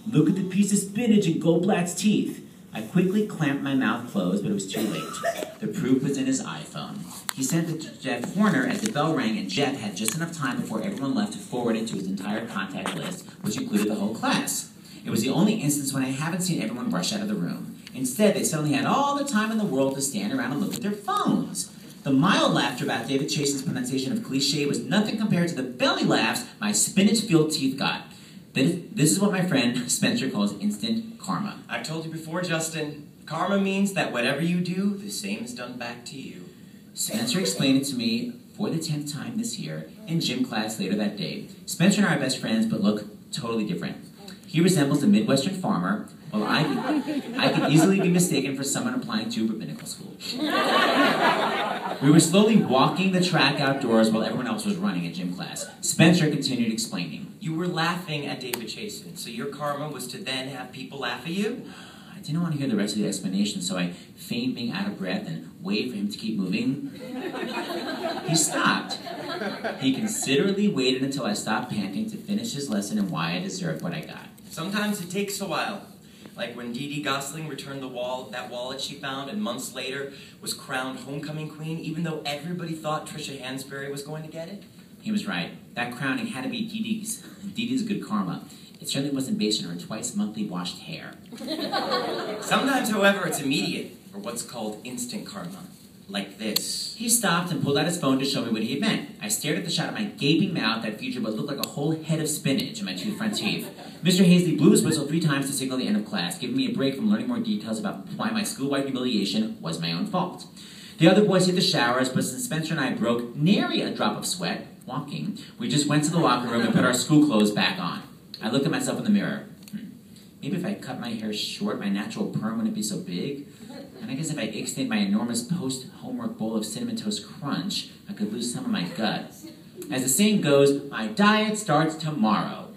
Look at the piece of spinach in Goldblatt's teeth. I quickly clamped my mouth closed, but it was too late. The proof was in his iPhone. He sent it to Jeff Horner as the bell rang, and Jeff had just enough time before everyone left to forward it to his entire contact list, which included the whole class. It was the only instance when I haven't seen everyone rush out of the room. Instead, they suddenly had all the time in the world to stand around and look at their phones. The mild laughter about David Chase's pronunciation of cliché was nothing compared to the belly laughs my spinach-filled teeth got. This is what my friend Spencer calls instant karma. I've told you before, Justin. Karma means that whatever you do, the same is done back to you. Spencer explained it to me for the 10th time this year in gym class later that day. Spencer and I are best friends, but look totally different. He resembles a Midwestern farmer, while I could easily be mistaken for someone applying to rabbinical school. We were slowly walking the track outdoors while everyone else was running at gym class. Spencer continued explaining. You were laughing at David Chasen, so your karma was to then have people laugh at you? I didn't want to hear the rest of the explanation, so I feigned being out of breath and waved for him to keep moving. He stopped. He considerately waited until I stopped panting to finish his lesson and why I deserved what I got. Sometimes it takes a while. Like when Dee Dee Gosling returned that wallet she found and months later was crowned homecoming queen, even though everybody thought Trisha Hansberry was going to get it. He was right. That crowning had to be Dee Dee's good karma. It certainly wasn't based on her twice monthly washed hair. Sometimes, however, it's immediate, or what's called instant karma. Like this. He stopped and pulled out his phone to show me what he had meant. I stared at the shot of my gaping mouth that featured what looked like a whole head of spinach in my two front teeth. Mr. Hazley blew his whistle 3 times to signal the end of class, giving me a break from learning more details about why my school-wide humiliation was my own fault. The other boys hit the showers, but since Spencer and I broke nary a drop of sweat walking, we just went to the locker room and put our school clothes back on. I looked at myself in the mirror. Maybe if I cut my hair short, my natural perm wouldn't be so big. And I guess if I ixnayed my enormous post-homework bowl of Cinnamon Toast Crunch, I could lose some of my gut. As the saying goes, my diet starts tomorrow.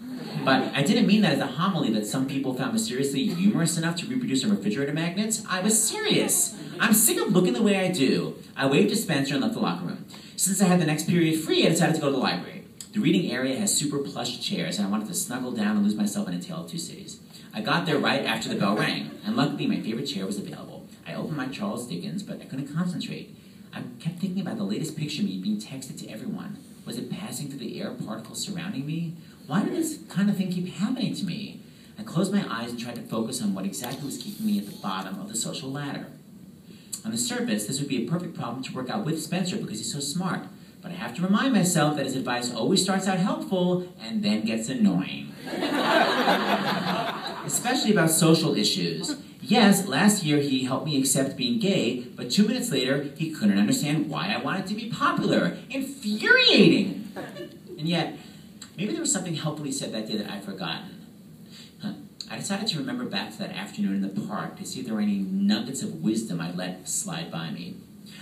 But I didn't mean that as a homily that some people found mysteriously humorous enough to reproduce in refrigerator magnets. I was serious. I'm sick of looking the way I do. I waved to Spencer and left the locker room. Since I had the next period free, I decided to go to the library. The reading area has super plush chairs, and I wanted to snuggle down and lose myself in A Tale of Two Cities. I got there right after the bell rang, and luckily my favorite chair was available. I opened my Charles Dickens, but I couldn't concentrate. I kept thinking about the latest picture of me being texted to everyone. Was it passing through the air particles surrounding me? Why did this kind of thing keep happening to me? I closed my eyes and tried to focus on what exactly was keeping me at the bottom of the social ladder. On the surface, this would be a perfect problem to work out with Spencer because he's so smart. But I have to remind myself that his advice always starts out helpful and then gets annoying. Especially about social issues. Yes, last year he helped me accept being gay, but 2 minutes later, he couldn't understand why I wanted to be popular. Infuriating! And yet, maybe there was something helpful he said that day that I'd forgotten. I decided to remember back to that afternoon in the park to see if there were any nuggets of wisdom I'd let slide by me.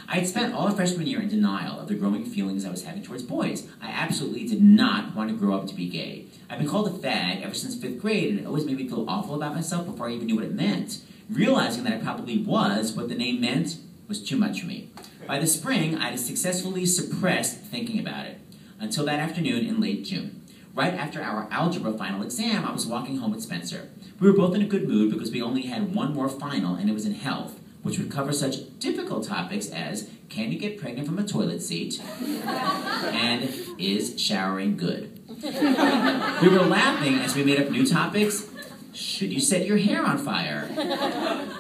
I had spent all of freshman year in denial of the growing feelings I was having towards boys. I absolutely did not want to grow up to be gay. I've been called a fag ever since 5th grade, and it always made me feel awful about myself before I even knew what it meant. Realizing that I probably was what the name meant was too much for me. By the spring, I had successfully suppressed thinking about it, until that afternoon in late June. Right after our algebra final exam, I was walking home with Spencer. We were both in a good mood because we only had one more final, and it was in health, which would cover such difficult topics as, can you get pregnant from a toilet seat? And, is showering good? We were laughing as we made up new topics. Should you set your hair on fire?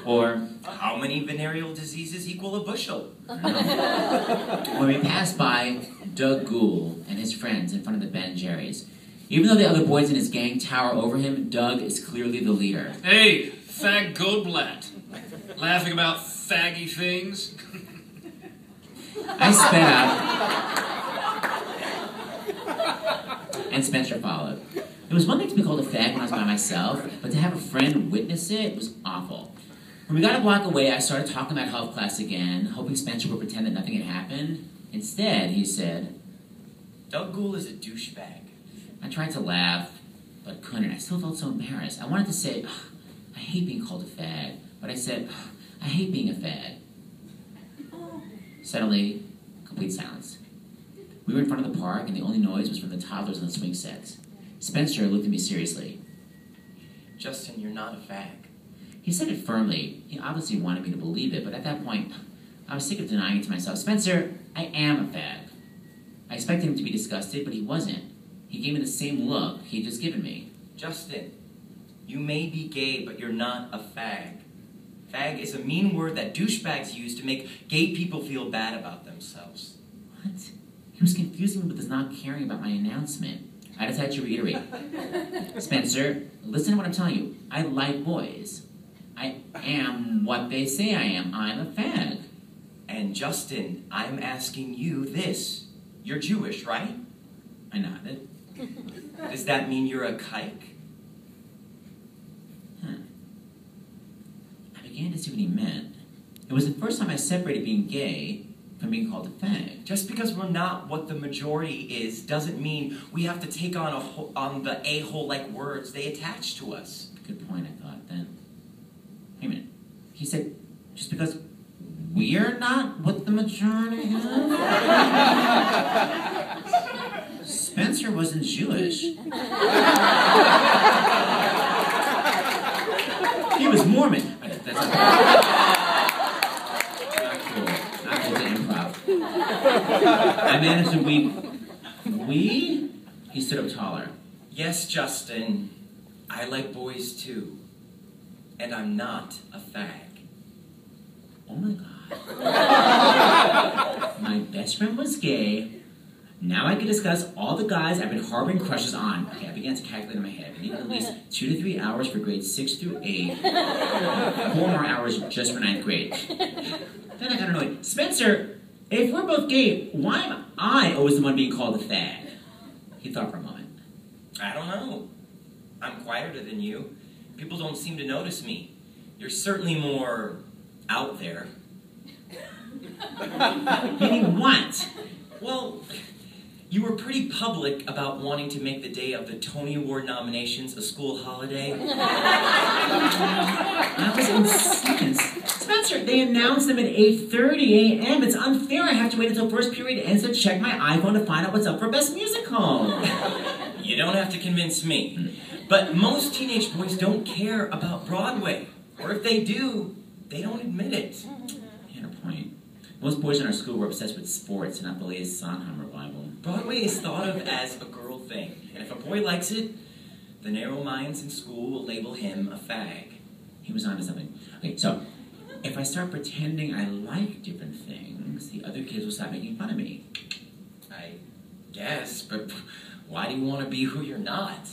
Or, how many venereal diseases equal a bushel? When we passed by Doug Gould and his friends in front of the Ben & Jerry's. Even though the other boys in his gang tower over him, Doug is clearly the leader. Hey, fag Goldblatt. Laughing about faggy things? I sped up, and Spencer followed. It was one thing to be called a fag when I was by myself, but to have a friend witness it was awful. When we got a block away, I started talking about health class again, hoping Spencer would pretend that nothing had happened. Instead, he said, Doug Gould is a douchebag. I tried to laugh, but couldn't. I still felt so embarrassed. I wanted to say, I hate being called a fag, but I said, I hate being a fag. Suddenly, complete silence. We were in front of the park, and the only noise was from the toddlers on the swing sets. Spencer looked at me seriously. Justin, you're not a fag. He said it firmly. He obviously wanted me to believe it, but at that point, I was sick of denying it to myself. Spencer, I am a fag. I expected him to be disgusted, but he wasn't. He gave me the same look he had just given me. Justin, you may be gay, but you're not a fag. Fag is a mean word that douchebags use to make gay people feel bad about themselves. What? He was confusing me with his not caring about my announcement. I decided to reiterate. Spencer, listen to what I'm telling you. I like boys. I am what they say I am. I'm a fag. And Justin, I'm asking you this. You're Jewish, right? I nodded. Does that mean you're a kike? I began to see what he meant. It was the first time I separated being gay from being called a fag. Just because we're not what the majority is doesn't mean we have to take on the a-hole-like words they attach to us. Good point, I thought then. Wait a minute. He said, just because we're not what the majority is? Spencer wasn't Jewish. He was Mormon. That's not cool. Not cool to improv. I managed to weep. We? He stood up taller. Yes, Justin. I like boys too. And I'm not a fag. Oh my God. My best friend was gay. Now I can discuss all the guys I've been harboring crushes on. Okay, I began to calculate in my head. I needed at least 2 to 3 hours for grades 6 through 8. 4 more hours just for 9th grade. Then I got annoyed. Spencer, if we're both gay, why am I always the one being called a fag? He thought for a moment. I don't know. I'm quieter than you. People don't seem to notice me. You're certainly more out there. Meaning what? Well, you were pretty public about wanting to make the day of the Tony Award nominations a school holiday. I was incensed. Spencer, they announced them at 8:30 a.m. It's unfair. I have to wait until first period ends to check my iPhone to find out what's up for Best Musical. You don't have to convince me. But most teenage boys don't care about Broadway. Or if they do, they don't admit it. He had a point. Most boys in our school were obsessed with sports and not the latest Sondheim revival. Broadway is thought of as a girl thing. And if a boy likes it, the narrow minds in school will label him a fag. He was onto something. Okay, so, if I start pretending I like different things, the other kids will stop making fun of me. I guess, but why do you want to be who you're not?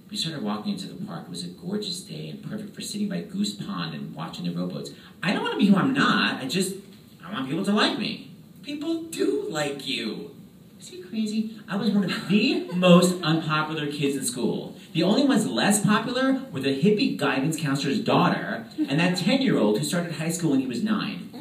We started walking into the park. It was a gorgeous day and perfect for sitting by Goose Pond and watching the rowboats. I don't want to be who I'm not. I want people to like me. People do like you. Is he crazy? I was one of the most unpopular kids in school. The only ones less popular were the hippie guidance counselor's daughter and that 10-year-old who started high school when he was 9.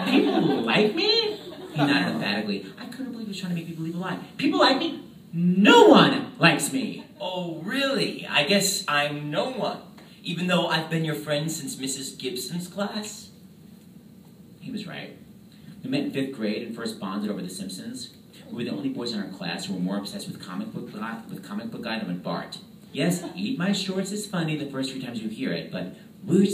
People like me? He nodded emphatically. I couldn't believe he was trying to make people leave a lie. People like me? No one likes me. Oh, really? I guess I'm no one. Even though I've been your friend since Mrs. Gibson's class? He was right. We met in 5th grade and first bonded over The Simpsons. We were the only boys in our class who were more obsessed with comic book guy than with Bart. Yes, eat my shorts is funny the first 3 times you hear it, but we're